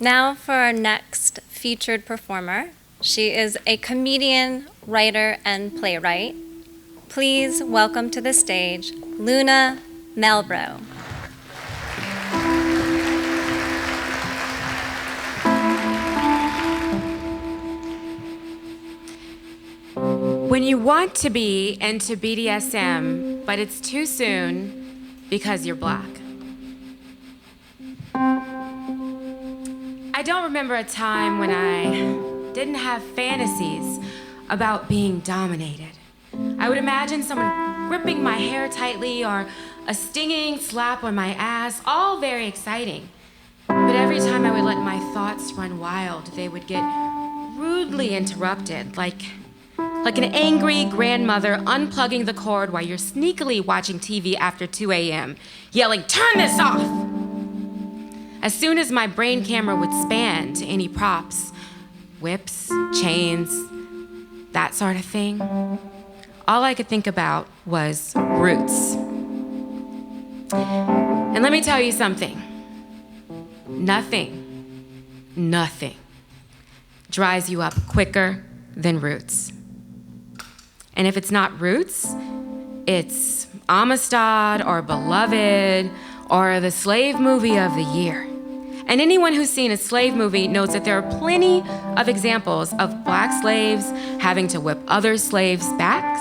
Now for our next featured performer. She is a comedian, writer, and playwright. Please welcome to the stage, Luna Malbroux. When you want to be into BDSM, but it's too soon because you're black. I don't remember a time when I didn't have fantasies about being dominated. I would imagine someone gripping my hair tightly or a stinging slap on my ass, all very exciting. But every time I would let my thoughts run wild, they would get rudely interrupted, like an angry grandmother unplugging the cord while you're sneakily watching TV after 2 a.m., yelling, "Turn this off!" As soon as my brain camera would span to any props, whips, chains, that sort of thing, all I could think about was roots. And let me tell you something. Nothing dries you up quicker than roots. And if it's not Roots, it's Amistad or Beloved or the slave movie of the year. And anyone who's seen a slave movie knows that there are plenty of examples of black slaves having to whip other slaves' backs.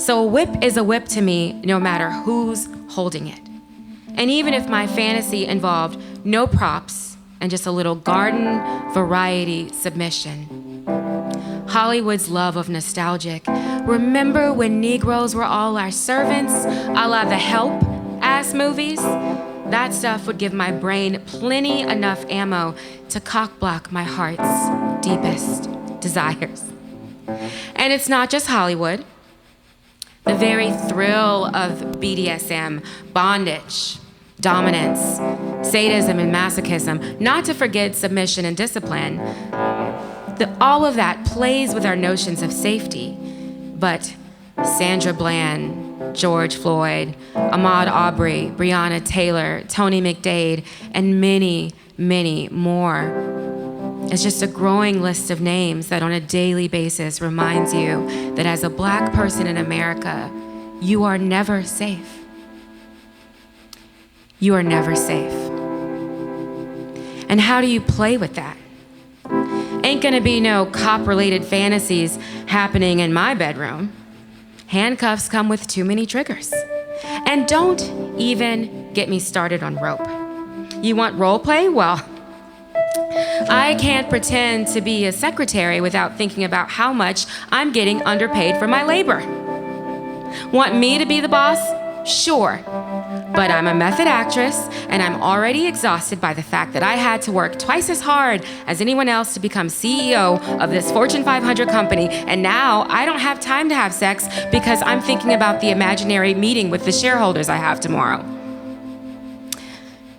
So a whip is a whip to me no matter who's holding it. And even if my fantasy involved no props and just a little garden variety submission, Hollywood's love of nostalgic. Remember when Negroes were all our servants, a la the Help-ass movies? That stuff would give my brain plenty enough ammo to cock-block my heart's deepest desires. And it's not just Hollywood. The very thrill of BDSM, bondage, dominance, sadism, and masochism, not to forget submission and discipline, all of that plays with our notions of safety. But Sandra Bland, George Floyd, Ahmaud Arbery, Breonna Taylor, Tony McDade, and many, many more. It's just a growing list of names that on a daily basis reminds you that as a black person in America, you are never safe. You are never safe. And how do you play with that? Ain't gonna be no cop-related fantasies happening in my bedroom. Handcuffs come with too many triggers. And don't even get me started on rope. You want role play? Well, I can't pretend to be a secretary without thinking about how much I'm getting underpaid for my labor. Want me to be the boss? Sure. But I'm a method actress, and I'm already exhausted by the fact that I had to work twice as hard as anyone else to become CEO of this Fortune 500 company, and now I don't have time to have sex because I'm thinking about the imaginary meeting with the shareholders I have tomorrow.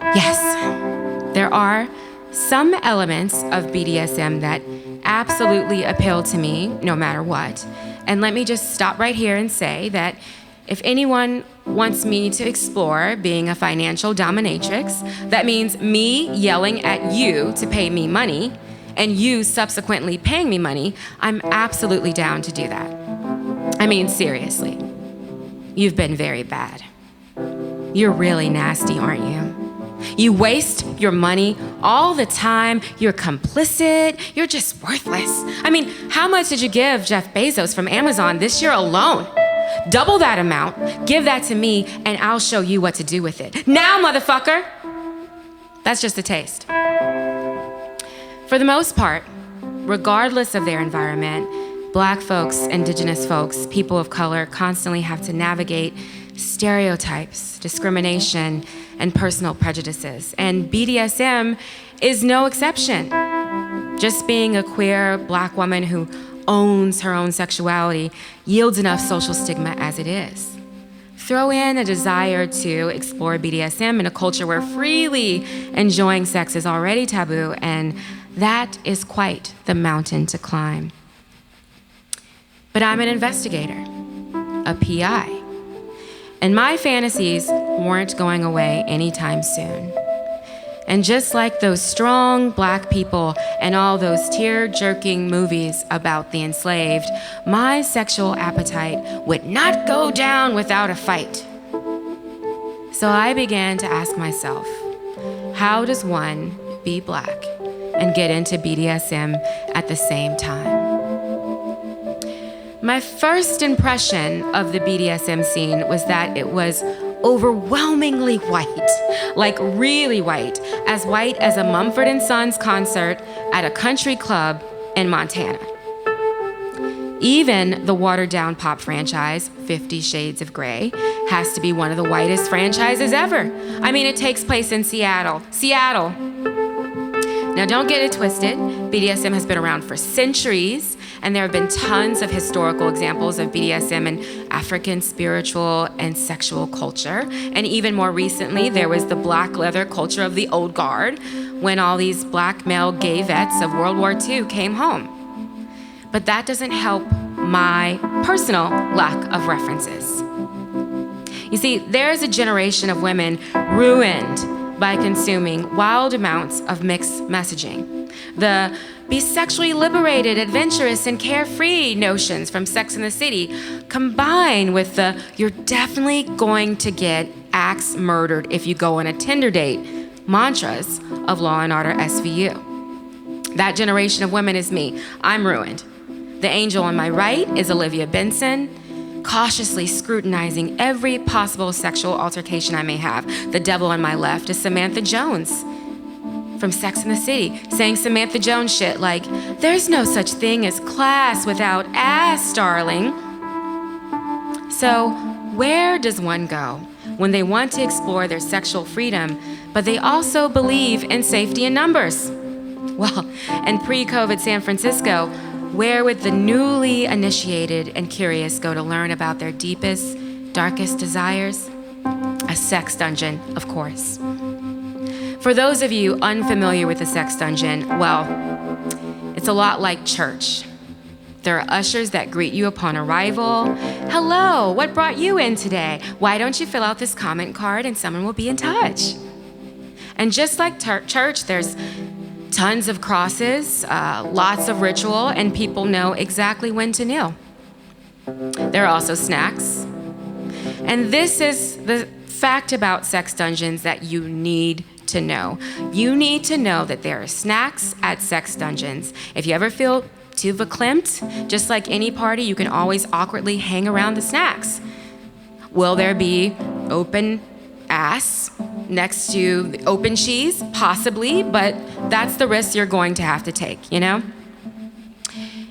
Yes, there are some elements of BDSM that absolutely appeal to me no matter what. And let me just stop right here and say that if anyone wants me to explore being a financial dominatrix, that means me yelling at you to pay me money and you subsequently paying me money, I'm absolutely down to do that. I mean, seriously, you've been very bad. You're really nasty, aren't you? You waste your money all the time. You're complicit. You're just worthless. I mean, how much did you give Jeff Bezos from Amazon this year alone? Double that amount, give that to me, and I'll show you what to do with it. Now, motherfucker! That's just a taste. For the most part, regardless of their environment, black folks, indigenous folks, people of color constantly have to navigate stereotypes, discrimination, and personal prejudices. And BDSM is no exception. Just being a queer black woman who owns her own sexuality yields enough social stigma as it is. Throw in a desire to explore BDSM in a culture where freely enjoying sex is already taboo, and that is quite the mountain to climb. But I'm an investigator, a PI, and my fantasies weren't going away anytime soon. And just like those strong black people and all those tear-jerking movies about the enslaved, my sexual appetite would not go down without a fight. So I began to ask myself, how does one be black and get into BDSM at the same time? My first impression of the BDSM scene was that it was overwhelmingly white, like really white as a Mumford & Sons concert at a country club in Montana. Even the watered-down pop franchise, 50 Shades of Grey, has to be one of the whitest franchises ever. I mean, it takes place in Seattle. Now, don't get it twisted. BDSM has been around for centuries, and there have been tons of historical examples of BDSM in African spiritual and sexual culture. And even more recently, there was the black leather culture of the old guard, when all these black male gay vets of World War II came home. But that doesn't help my personal lack of references. You see, there's a generation of women ruined by consuming wild amounts of mixed messaging. The be sexually liberated, adventurous, and carefree notions from Sex and the City combine with the you're definitely going to get axe murdered if you go on a Tinder date mantras of Law and Order SVU. That generation of women is me. I'm ruined. The angel on my right is Olivia Benson, cautiously scrutinizing every possible sexual altercation I may have. The devil on my left is Samantha Jones from Sex and the City, saying Samantha Jones shit like, there's no such thing as class without ass, darling. So where does one go when they want to explore their sexual freedom, but they also believe in safety in numbers? Well, in pre-COVID San Francisco, where would the newly initiated and curious go to learn about their deepest, darkest desires? A sex dungeon, of course. For those of you unfamiliar with the sex dungeon, well, it's a lot like church. There are ushers that greet you upon arrival. Hello, what brought you in today? Why don't you fill out this comment card and someone will be in touch? And just like church, there's tons of crosses, lots of ritual, and people know exactly when to kneel. There are also snacks. And this is the fact about sex dungeons that you need to know. You need to know that there are snacks at sex dungeons. If you ever feel too verklempt, just like any party, you can always awkwardly hang around the snacks. Will there be open ass next to the open cheese? Possibly, but that's the risk you're going to have to take, you know?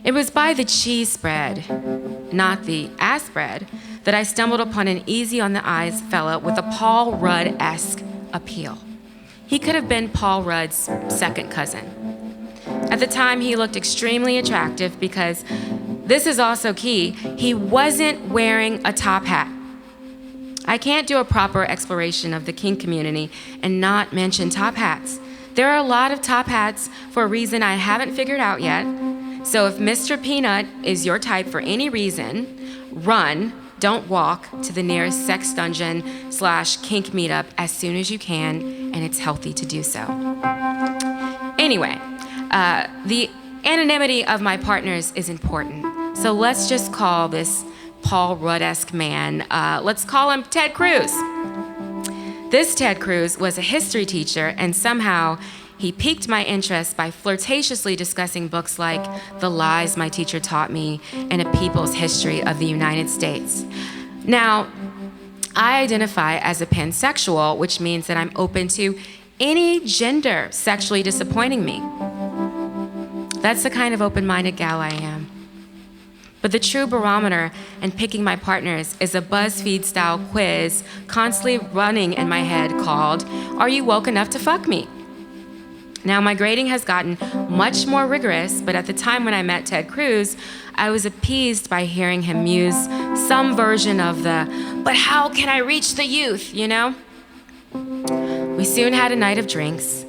It was by the cheese spread, not the ass spread, that I stumbled upon an easy on the eyes fella with a Paul Rudd-esque appeal. He could have been Paul Rudd's second cousin. At the time, he looked extremely attractive because this is also key. He wasn't wearing a top hat. I can't do a proper exploration of the kink community and not mention top hats. There are a lot of top hats for a reason I haven't figured out yet. So if Mr. Peanut is your type for any reason, run, don't walk to the nearest sex dungeon / kink meetup as soon as you can, and it's healthy to do so. Anyway, the anonymity of my partners is important. So let's just call this Paul Rudd-esque man, let's call him Ted Cruz. This Ted Cruz was a history teacher, and somehow he piqued my interest by flirtatiously discussing books like The Lies My Teacher Taught Me and A People's History of the United States. Now, I identify as a pansexual, which means that I'm open to any gender sexually disappointing me. That's the kind of open-minded gal I am. But the true barometer in picking my partners is a BuzzFeed-style quiz constantly running in my head called, Are You Woke Enough to Fuck Me? Now, my grading has gotten much more rigorous, but at the time when I met Ted Cruz, I was appeased by hearing him muse some version of the, but how can I reach the youth, you know? We soon had a night of drinks,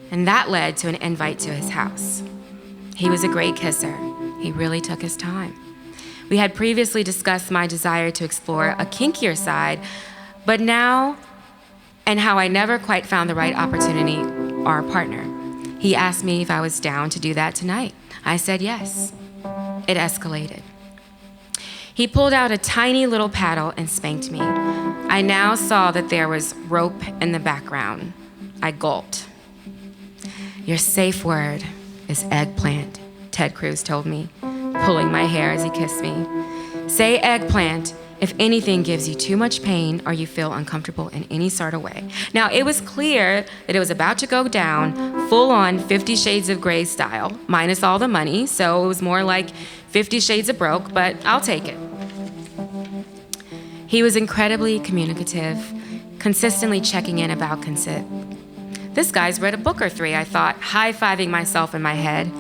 and that led to an invite to his house. He was a great kisser. He really took his time. We had previously discussed my desire to explore a kinkier side, but now, and how I never quite found the right opportunity our partner. He asked me if I was down to do that tonight. I said yes. It escalated. He pulled out a tiny little paddle and spanked me. I now saw that there was rope in the background. I gulped. Your safe word is eggplant, Ted Cruz told me, pulling my hair as he kissed me. Say eggplant if anything gives you too much pain or you feel uncomfortable in any sort of way. Now, it was clear that it was about to go down full-on 50 Shades of Grey style, minus all the money, so it was more like 50 Shades of Broke, but I'll take it. He was incredibly communicative, consistently checking in about consent. This guy's read a book or three, I thought, high-fiving myself in my head.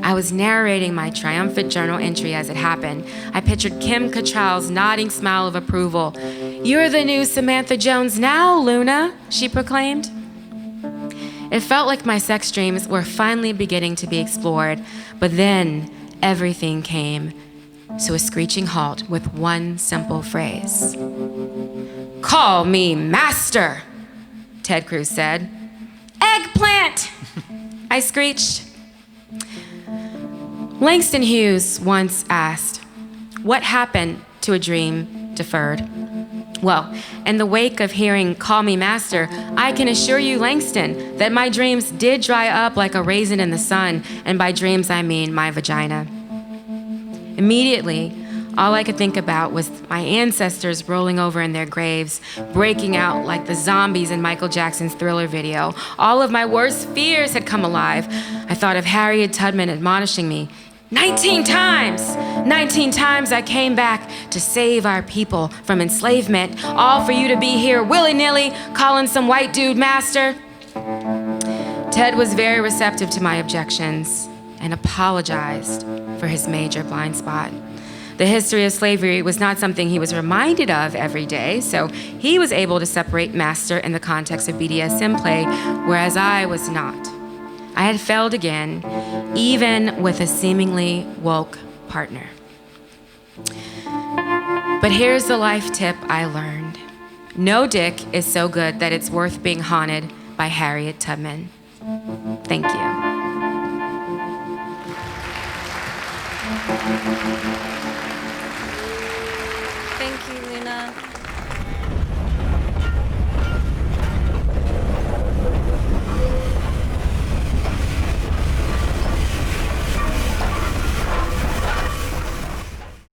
I was narrating my triumphant journal entry as it happened. I pictured Kim Cattrall's nodding smile of approval. You're the new Samantha Jones now, Luna, she proclaimed. It felt like my sex dreams were finally beginning to be explored, but then everything came to a screeching halt with one simple phrase. Call me master, Ted Cruz said. Eggplant, I screeched. Langston Hughes once asked, what happened to a dream deferred? Well, in the wake of hearing Call Me Master, I can assure you, Langston, that my dreams did dry up like a raisin in the sun, and by dreams I mean my vagina. Immediately, all I could think about was my ancestors rolling over in their graves, breaking out like the zombies in Michael Jackson's Thriller video. All of my worst fears had come alive. I thought of Harriet Tubman admonishing me, 19 times! 19 times I came back to save our people from enslavement, all for you to be here willy-nilly calling some white dude master. Ted was very receptive to my objections and apologized for his major blind spot. The history of slavery was not something he was reminded of every day, so he was able to separate master in the context of BDSM play, whereas I was not. I had failed again, even with a seemingly woke partner. But here's the life tip I learned. No dick is so good that it's worth being haunted by Harriet Tubman. Thank you. Thank you, Luna.